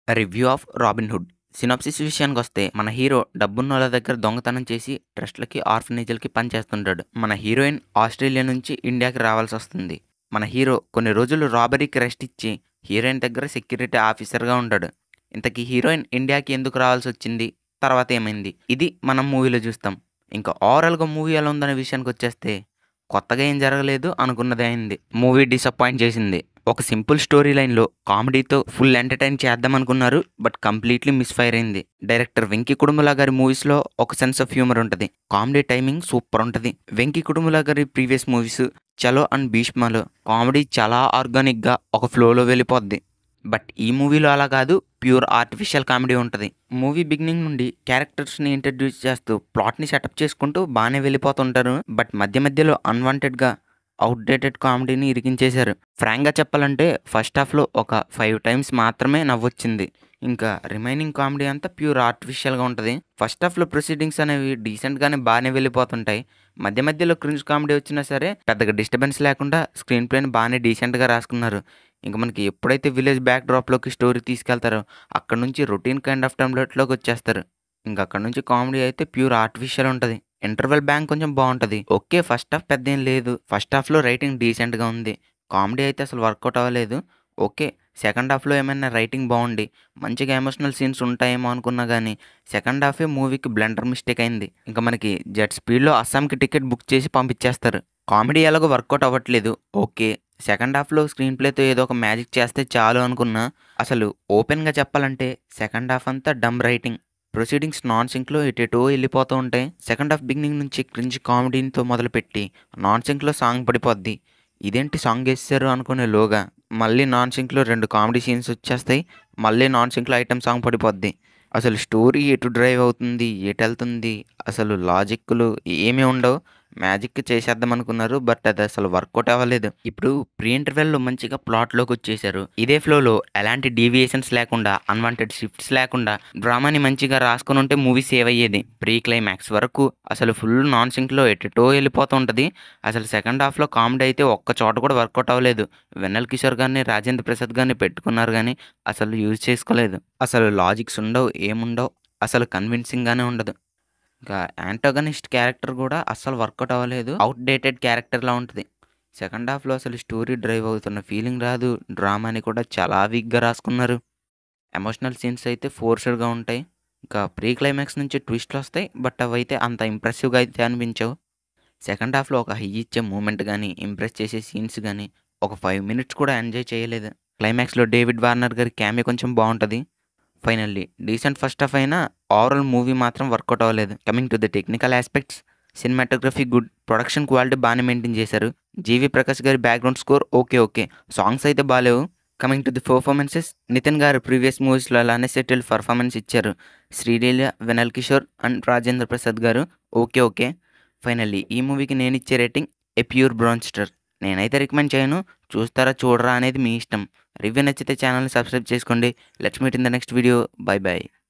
Review of 'robin hood' synopsis విషయానికొస్తే మన hero డబ్బున్నోళ్ళ దగ్గర దొంగతనం చేసి ట్రస్ట్‌లకి, ఆర్ఫనేజ్‌లకి పనిచేస్తుంటాడు. మన హీరోయిన్ ఆస్ట్రేలియా నుంచి ఇండియాకి రావాల్సొస్తుంది. మన హీరో కొన్ని రోజులు రాబరీకి రెస్ట్ ఇచ్చి హీరోయిన్ దగ్గర సెక్యూరిటీ ఆఫీసర్‌గా ఉంటాడు. ఇంతకీ హీరోయిన్ ఇండియాకి ఎందుకు రావాల్సొచ్చింది? తర్వాత ఏమైంది? ఇది మనం మూవీలో చూస్తాం. ఇంకా ఓవరాల్‌గా మూవీ ఎలా ఉందనే విషయానికొచ్చేస్తే కొత్తగా ఏం జరగలేదు. అనుకున్నదే అయింది. మూవీ డిసప్పాయింట్ చేసింది. ఒక సింపుల్ స్టోరీ లైన్‌లో కామెడీతో ఫుల్ ఎంటర్‌టైన్ చేద్దామనుకున్నారు. బట్ కంప్లీట్‌లీ మిస్‌ఫైర్ అయింది. డైరెక్టర్ 'వెంకి కుడుముల' గారి మూవీస్‌లో ఒక సెన్స్ ఆఫ్ హ్యూమర్ ఉంటది. కామెడీ టైమింగ్ సూపర్ ఉంటది. 'వెంకి కుడుముల' గారి ప్రీవియస్ మూవీస్ 'చలో' అండ్ 'భీష్మలో' కామెడీ చాలా ఆర్గానిక్‌గా ఒక ఫ్లోలో వెళ్ళిపోద్ది. బట్ ఈ మూవీలో అలా కాదు. ప్యూర్ ఆర్టిఫిషియల్ కామెడీ ఉంటది. మూవీ బిగినింగ్ నుండి క్యారెక్టర్స్‌ని ఇంట్రడ్యూస్ చేస్తూ ప్లాట్‌ని సెటప్ చేసుకుంటూ బానే వెళ్ళిపోతుంటారు. బట్ మధ్య మధ్యలో అన్‌వాంటెడ్‌గా ఔట్‌డేటెడ్ కామెడీని ఇరికించేశారు. ఫ్రాంక్‌గా చెప్పాలంటే ఫస్ట్ హాఫ్‌లో ఒక 5 టైమ్స్ మాత్రమే నవ్వొచ్చింది. ఇంకా రిమైనింగ్ కామెడీ అంతా ప్యూర్ ఆర్టిఫిషియల్‌గా ఉంటది. ఫస్ట్ హాఫ్‌లో ప్రొసీడింగ్స్ అనేవి డీసెంట్‌గానే బానే వెళ్ళిపోతుంటాయి. మధ్య మధ్యలో క్రింజ్ కామెడీ వచ్చినా సరే పెద్దగా డిస్టర్బెన్స్ లేకుండా స్క్రీన్ ప్లేని బానే డీసెంట్‌గా రాసుకున్నారు. ఇంక మనకి ఎప్పుడైతే విలేజ్ బ్యాక్ డ్రాప్‌లోకి స్టోరీ తీసుకెళ్తారో అక్కడి నుంచి రొటీన్ కైండ్ ఆఫ్ టెంప్లేట్‌లోకి వచ్చేస్తారు. ఇంక అక్కడి నుంచి కామెడీ అయితే ప్యూర్ ఆర్టిఫిషియల్ ఉంటది. ఇంటర్వెల్ బ్యాంక్ కొంచెం బావుంటది. ఓకే. ఫస్ట్ హాఫ్ పెద్దేం లేదు. ఫస్ట్ హాఫ్‌లో రైటింగ్ డీసెంట్‌గా ఉంది. కామెడీ అయితే అసలు వర్కౌట్ అవ్వలేదు. ఓకే. సెకండ్ హాఫ్‌లో ఏమైనా రైటింగ్ బావుండి, మంచిగా ఎమోషనల్ సీన్స్ ఉంటాయేమో అనుకున్నా గానీ, సెకండ్ హాఫే మూవీకి బ్లండర్ మిస్టేక్ అయింది. ఇంక మనకి జెట్ స్పీడ్‌లో అస్సాంకి టికెట్ బుక్ చేసి పంపించేస్తారు. కామెడీ ఎలాగో వర్కౌట్ అవ్వట్లేదు. ఓకే. సెకండ్ హాఫ్‌లో స్క్రీన్ ప్లేతో ఏదో ఒక మ్యాజిక్ చేస్తే చాలు అనుకున్నా. అసలు ఓపెన్‌గా చెప్పాలంటే సెకండ్ హాఫ్ అంతా డమ్ రైటింగ్. ప్రొసీడింగ్స్ నాన్ సింక్‌లో ఎటెటో ఎళ్ళిపోతూ ఉంటాయి. సెకండ్ హాఫ్ బిగినింగ్ నుంచి క్రింజ్ కామెడీతో మొదలుపెట్టి నాన్ సింక్‌లో సాంగ్ పడిపోద్ది. ఇదేంటి సాంగేసేశారు అనుకునేలోగా మళ్ళీ నాన్ సింక్‌లో 2 కామెడీ సీన్స్ వచ్చేస్తాయి. మళ్ళీ నాన్ సింక్‌లో ఐటెమ్ సాంగ్ పడిపోద్ది. అసలు స్టోరీ ఎటు డ్రైవ్ అవుతుంది? ఎటెళ్తుంది? అసలు లాజిక్కులు ఏమీ ఉండవు. మ్యాజిక్ చేసేద్దాం అనుకున్నారు. బట్ అది అసలు వర్కౌట్ అవ్వలేదు. ఇప్పుడు ప్రీ ఇంటర్వెల్‌లో మంచిగా ప్లాట్‌లోకొచ్చేశారు. ఇదే ఫ్లోలో ఎలాంటి డీవియేషన్స్ లేకుండా, అన్‌వాంటెడ్ షిఫ్ట్స్ లేకుండా డ్రామాని మంచిగా రాసుకొనుంటే మూవీ సేవ్ అయ్యేది. ప్రీ క్లైమాక్స్ వరకు అసలు ఫుల్ నాన్ సింక్‌లో ఎటెటో ఎళ్ళిపోతూ ఉంటది. అసలు సెకండ్ హాఫ్‌లో కామెడీ అయితే ఒక్క చోట కూడా వర్కౌట్ అవ్వలేదు. వెన్నెల కిషోర్ గారిని, రాజేంద్ర ప్రసాద్ గారిని పెట్టుకున్నారు గానీ అసలు యూజ్ చేసుకోలేదు. అసలు లాజిక్స్ ఉండవు. ఏముండవు. అసలు కన్విన్సింగ్‌గానే ఉండదు. ఇంకా యాంటాగనిస్ట్ క్యారెక్టర్ గూడా అస్సలు వర్కౌట్ అవ్వలేదు. ఔట్‌డేటెడ్ క్యారెక్టర్‌లా ఉంటది. సెకండ్ హాఫ్‌లో అసలు స్టోరీ డ్రైవ్ అవుతున్న ఫీలింగ్ రాదు. డ్రామాని కూడా చాలా వీక్‌గా రాసుకున్నారు. ఎమోషనల్ సీన్స్ అయితే ఫోర్స్‌డ్‌గా ఉంటాయి. ఇంకా ప్రీ క్లైమాక్స్ నుంచి ట్విస్ట్‌లొస్తాయి. బట్ అవైతే అంత ఇంప్రెసివ్‌గా అయితే అనిపించవు. సెకండ్ హాఫ్‌లో ఒక హై ఇచ్చే మూమెంట్ గాని, ఇంప్రెస్ చేసే సీన్స్ గాని, ఒక 5 మినిట్స్ కూడా ఎంజాయ్ చేయలేదు. క్లైమాక్స్‌లో డేవిడ్ వార్నర్ గారి క్యామియో కొంచెం బావుంటది. ఫైనల్లీ డీసెంట్ ఫస్ట్ హాఫ్ అయినా ఓవరాల్ మూవీ మాత్రం వర్కౌట్ అవ్వలేదు. Coming to the technical aspects cinematography good. Production quality బాగానే మెయింటైన్ చేశారు. జీవి ప్రకాష్ గారి background score okay. Okay. Songs అయితే బాలేవు. Coming to the performances Nitin గారు ప్రీవియస్ మూవీస్‌లో అలానే సెటిల్డ్ పర్ఫార్మెన్స్ ఇచ్చారు. శ్రీలీల, వెన్నెల కిషోర్ అండ్ రాజేంద్ర ప్రసాద్ గారు ఓకే. ఓకే. ఫైనల్లీ ఈ మూవీకి నేనిచ్చే రేటింగ్ ఏ ప్యూర్ బ్రాన్స్టర్. నేనైతే రికమెండ్ చేయను. చూస్తారా చూడరా అనేది మీ ఇష్టం. రివ్యూ నచ్చితే ఛానల్‌ని సబ్స్క్రైబ్ చేసుకోండి. Let's meet in the next video. By by.